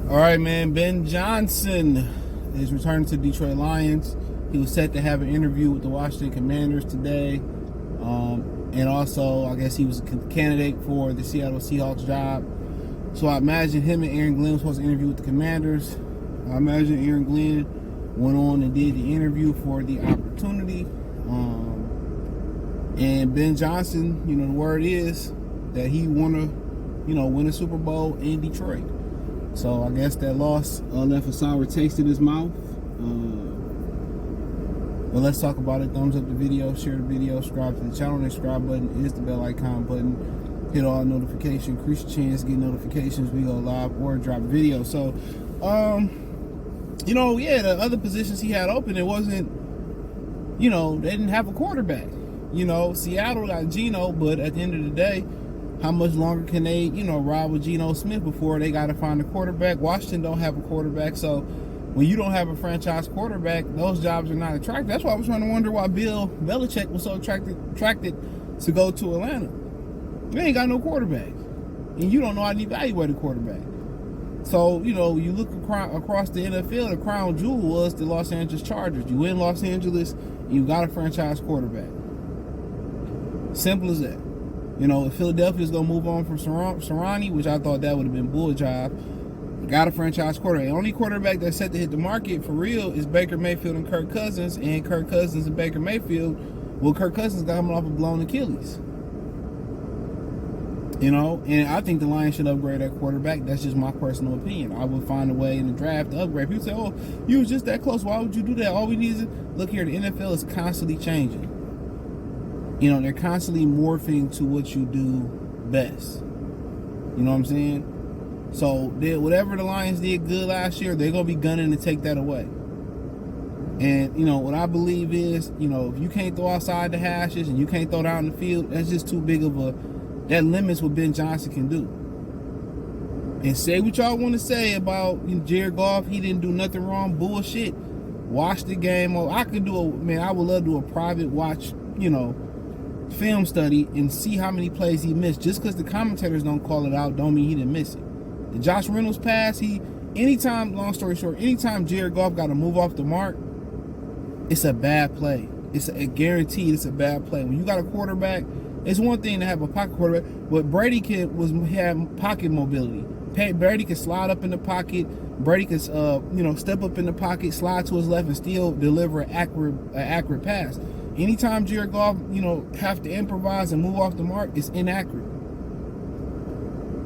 All right, man. Ben Johnson is returning to the Detroit Lions. He was set to have an interview with the Washington Commanders today. And also, I guess he was a candidate for the Seattle Seahawks job. So I imagine him and Aaron Glenn were supposed to interview with the Commanders. I imagine Aaron Glenn went on and did the interview for the opportunity. And Ben Johnson, the word is that he want to, win a Super Bowl in Detroit. So I guess that loss left a sour taste in his mouth. But let's talk about it. Thumbs up the video, share the video, subscribe to the channel. The subscribe button is the bell icon button. Hit all notifications, increase your chance to get notifications. We go live or drop video. So, the other positions he had open, it wasn't, they didn't have a quarterback. Seattle got Geno, but at the end of the day, how much longer can they, ride with Geno Smith before they got to find a quarterback? Washington don't have a quarterback, so when you don't have a franchise quarterback, those jobs are not attractive. That's why I was trying to wonder why Bill Belichick was so attracted to go to Atlanta. They ain't got no quarterback, and you don't know how to evaluate a quarterback. So, you look across the NFL, the crown jewel was the Los Angeles Chargers. You win Los Angeles, and you got a franchise quarterback. Simple as that. If Philadelphia's going to move on from Sirianni, which I thought that would have been bull job, got a franchise quarterback. The only quarterback that's set to hit the market for real is Baker Mayfield and Kirk Cousins. And Kirk Cousins and Baker Mayfield, Kirk Cousins got him off a blown Achilles. And I think the Lions should upgrade that quarterback. That's just my personal opinion. I would find a way in the draft to upgrade. People say, oh, you was just that close. Why would you do that? All we need is, look here, the NFL is constantly changing. They're constantly morphing to what you do best. You know what I'm saying? So, whatever the Lions did good last year, they're going to be gunning to take that away. And, what I believe is, if you can't throw outside the hashes and you can't throw down the field, that's just too big of that limits what Ben Johnson can do. And say what y'all want to say about Jared Goff, he didn't do nothing wrong, bullshit. Watch the game. I would love to do a private watch, film study and see how many plays he missed. Just because the commentators don't call it out don't mean he didn't miss it. The Josh Reynolds pass, long story short, anytime Jared Goff got to move off the mark, it's a bad play. It's guaranteed it's a bad play. When you got a quarterback, it's one thing to have a pocket quarterback, but Brady had pocket mobility. Brady could slide up in the pocket. Brady could, step up in the pocket, slide to his left, and still deliver an accurate pass. Anytime Jared Goff, have to improvise and move off the mark, it's inaccurate.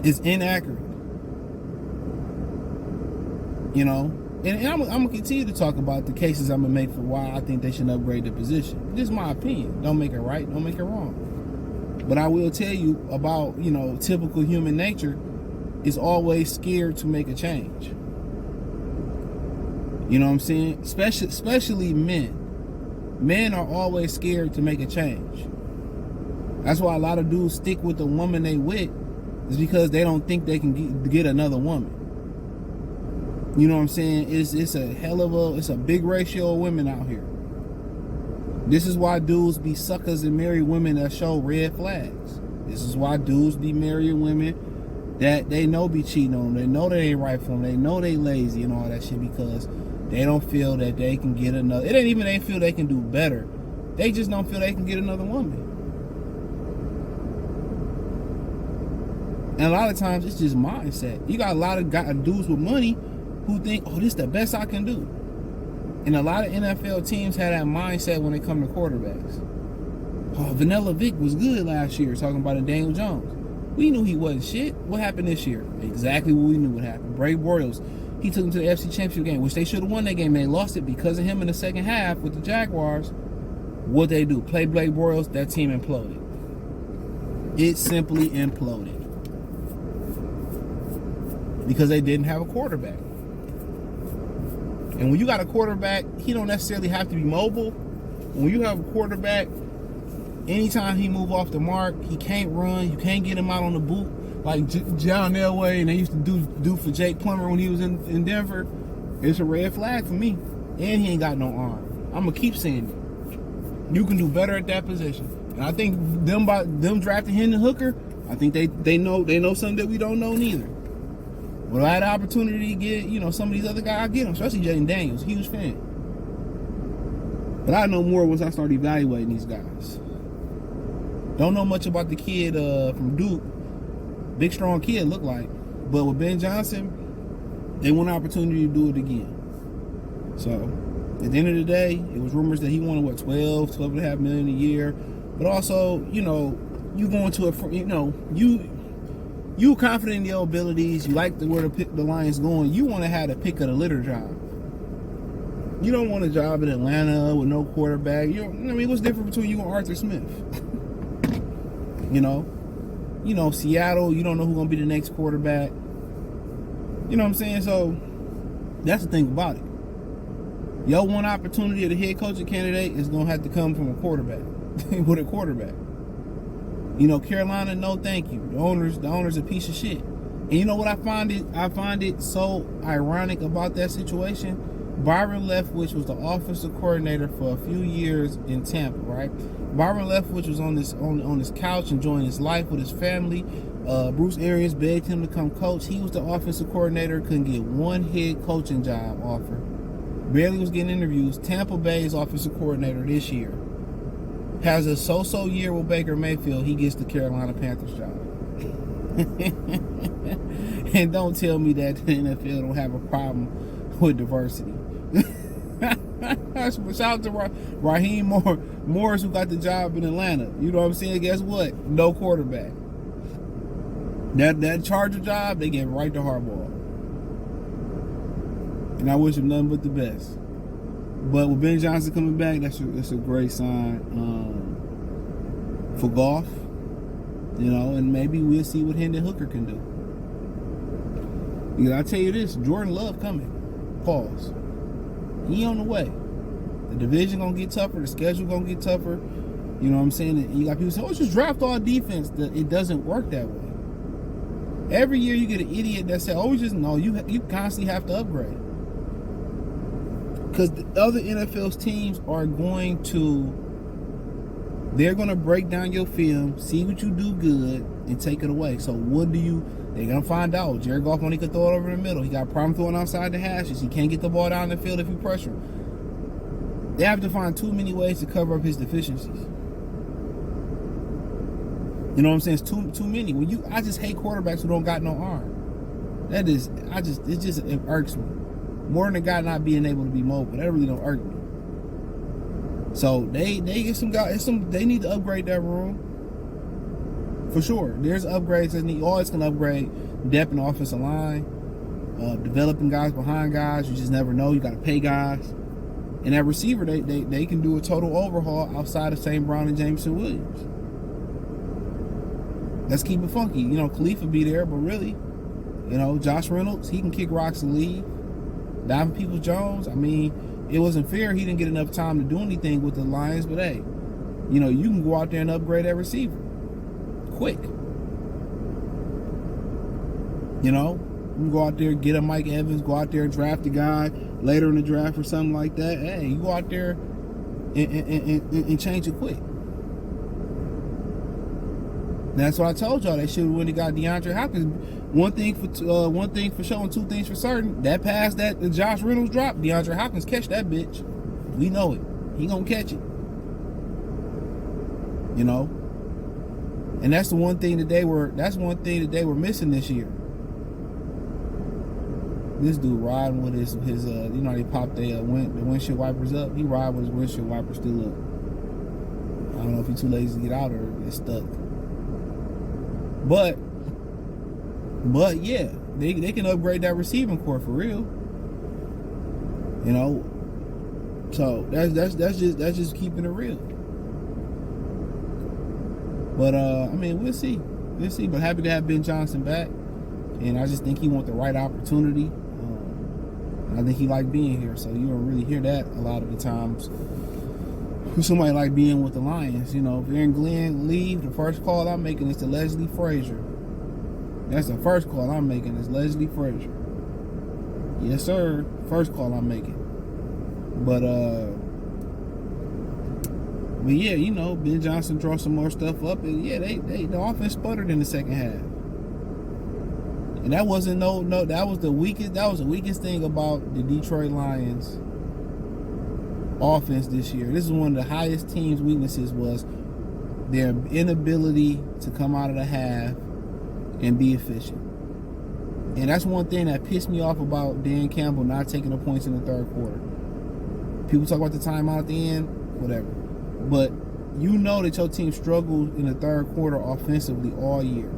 It's inaccurate. And I'm going to continue to talk about the cases I'm going to make for why I think they should upgrade the position. This is my opinion. Don't make it right. Don't make it wrong. But I will tell you about, typical human nature is always scared to make a change. You know what I'm saying? Especially men. Men are always scared to make a change. That's why a lot of dudes stick with the woman they with, is because they don't think they can get another woman. You know what I'm saying? It's a big ratio of women out here. This is why dudes be suckers and marry women that show red flags. This is why dudes be marrying women that they know be cheating on them. They know they ain't right for them. They know they lazy and all that shit because they don't feel that they can get another. It ain't even they feel they can do better. They just don't feel they can get another woman. And a lot of times it's just mindset. You got a lot of dudes with money who think, oh, this is the best I can do. And a lot of NFL teams had that mindset when they come to quarterbacks. Oh, Vanilla Vic was good last year, talking about Daniel Jones. We knew he wasn't shit. What happened this year? Exactly what we knew would happen. Brave Bortles, he took them to the FC Championship game, which they should have won that game. They lost it because of him in the second half with the Jaguars. What they do? Play Blake Bortles, that team imploded. It simply imploded. Because they didn't have a quarterback. And when you got a quarterback, he don't necessarily have to be mobile. When you have a quarterback, anytime he move off the mark, he can't run. You can't get him out on the boot like John Elway and they used to do for Jake Plummer when he was in Denver. It's a red flag for me. And he ain't got no arm. I'm going to keep saying it. You can do better at that position. And I think them drafting Hendon Hooker, I think they know something that we don't know neither. Would I had the opportunity to get, some of these other guys, I get them, especially Jaden Daniels, huge fan. But I know more once I start evaluating these guys. Don't know much about the kid from Duke. Big, strong kid, look like. But with Ben Johnson, they want an opportunity to do it again. So, at the end of the day, it was rumors that he wanted, $12.5 million a year. But also, you go into you confident in your abilities. You like where the Lions going. You want to have the pick of the litter job. You don't want a job in Atlanta with no quarterback. What's different between you and Arthur Smith? Seattle, you don't know who's going to be the next quarterback. You know what I'm saying? So, that's the thing about it. Your one opportunity of the head coaching candidate is going to have to come from a quarterback. With a quarterback. Carolina, no thank you. The owner's a piece of shit. And you know what I find it so ironic about that situation? Byron Leftwich was the offensive coordinator for a few years in Tampa, right? Byron Leftwich was on this couch enjoying his life with his family. Bruce Arians begged him to come coach. He was the offensive coordinator, couldn't get one head coaching job offer. Barely was getting interviews. Tampa Bay's offensive coordinator this year has a so-so year with Baker Mayfield. He gets the Carolina Panthers job. And don't tell me that the NFL don't have a problem with diversity. Shout out to Raheem Morris, who got the job in Atlanta. You know what I'm saying? Guess what? No quarterback. That Charger job, they gave it right to Harbaugh. And I wish him nothing but the best. But with Ben Johnson coming back, that's a great sign for Goff. And maybe we'll see what Hendon Hooker can do. Because I tell you this, Jordan Love coming. Pause. He on the way. The division gonna get tougher. The schedule gonna get tougher. You know what I'm saying? And you got people say, just draft all defense. It doesn't work that way. Every year you get an idiot that says, you constantly have to upgrade. Because the other NFL's teams are they're going to break down your film, see what you do good, and take it away. So they're going to find out. Jared Goff only could throw it over the middle. He got a problem throwing outside the hashes. He can't get the ball down the field if you pressure him. They have to find too many ways to cover up his deficiencies. You know what I'm saying? It's too many. I just hate quarterbacks who don't got no arm. It irks me. More than a guy not being able to be mobile. That really don't irk me. So they get some guys. They need to upgrade that room for sure. There's upgrades that need. Always can upgrade depth in the offensive line, developing guys behind guys. You just never know. You got to pay guys. And that receiver, they can do a total overhaul outside of St. Brown and Jameson Williams. Let's keep it funky. Khalifa be there, but really, Josh Reynolds, he can kick rocks and leave. Donovan Peoples-Jones, it wasn't fair he didn't get enough time to do anything with the Lions, but hey, you can go out there and upgrade that receiver. Quick. You can go out there, get a Mike Evans, go out there and draft a guy later in the draft or something like that. Hey, you go out there and change it quick. That's what I told y'all. They should have really got DeAndre Hopkins. One thing for sure, and two things for certain. That pass that Josh Reynolds dropped, DeAndre Hopkins catch that bitch. We know it. He gonna catch it. And that's the one thing that they were missing this year. This dude riding with his they popped the windshield wipers up. He ride with his windshield wipers still up. I don't know if he's too lazy to get out or it's stuck. But yeah, they can upgrade that receiving core for real. So that's just keeping it real. But we'll see. But happy to have Ben Johnson back, and I just think he want the right opportunity. I think he like being here, so you don't really hear that a lot of the times. Somebody like being with the Lions, if Aaron Glenn leave, the first call I'm making is to Leslie Frazier. That's the first call I'm making is Leslie Frazier. Yes, sir. First call I'm making. But yeah, Ben Johnson draw some more stuff up, and yeah, the offense sputtered in the second half. And that wasn't that was the weakest thing about the Detroit Lions offense this year. This is one of the highest teams' weaknesses was their inability to come out of the half and be efficient. And that's one thing that pissed me off about Dan Campbell not taking the points in the third quarter. People talk about the timeout at the end, whatever. But you know that your team struggled in the third quarter offensively all year.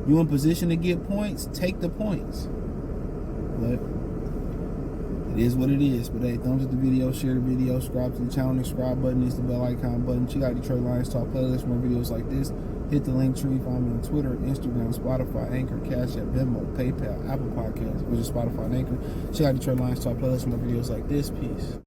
You in position to get points, take the points. But it is what it is. But hey, thumbs up the video, share the video, subscribe to the channel. The subscribe button is the bell icon button. Check out Detroit Lions Talk playlist, more videos like this. Hit the link tree. Find me on Twitter, Instagram, Spotify, Anchor, Cash App, Venmo, PayPal, Apple Podcasts, which is Spotify and Anchor. Check out Detroit Lions Talk playlist, more videos like this. Peace.